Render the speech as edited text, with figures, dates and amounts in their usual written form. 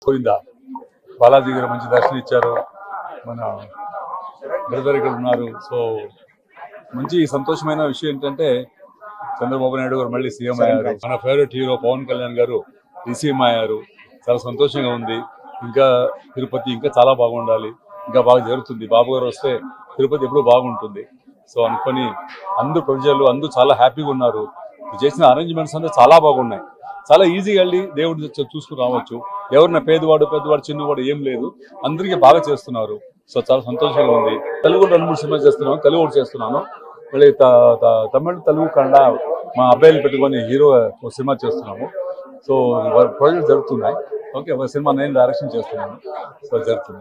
పోయిందా బాలాజీ గారు మంచి దర్శనం ఇచ్చారు. మన బ్రదర్ ఇక్కడ ఉన్నారు. సో మంచి సంతోషమైన విషయం ఏంటంటే చంద్రబాబు నాయుడు గారు మళ్ళీ సీఎం అయ్యారు. మన ఫేవరెట్ హీరో పవన్ కళ్యాణ్ గారు సీఎం అయ్యారు. చాలా సంతోషంగా ఉంది. ఇంకా తిరుపతి ఇంకా చాలా బాగుండాలి, ఇంకా బాగా జరుగుతుంది. బాబు గారు వస్తే తిరుపతి ఎప్పుడూ బాగుంటుంది. సో అనుకొని అందరూ ప్రజలు అందరూ చాలా హ్యాపీగా ఉన్నారు. చేసిన అరేంజ్మెంట్స్ అంతా చాలా బాగున్నాయి. చాలా ఈజీగా వెళ్ళి దేవుడిని చూసుకుని రావచ్చు. ఎవరిన పెద్దవాడు చిన్నవాడు ఏం లేదు, అందరికీ బాగా చేస్తున్నారు. సో చాలా సంతోషంగా ఉంది. తెలుగు 2-3 సినిమాలు చేస్తున్నాను, తెలుగు ఒకటి చేస్తున్నాను. మళ్ళీ తమిళ తెలుగు కన్నడ మా అబ్బాయిలు పెట్టుకొని హీరో సినిమా చేస్తున్నాము. సో ప్రాజెక్ట్ జరుగుతున్నాయి. ఓకే, ఒక సినిమా నేను డైరెక్షన్ చేస్తున్నాను. సో జరుగుతుంది.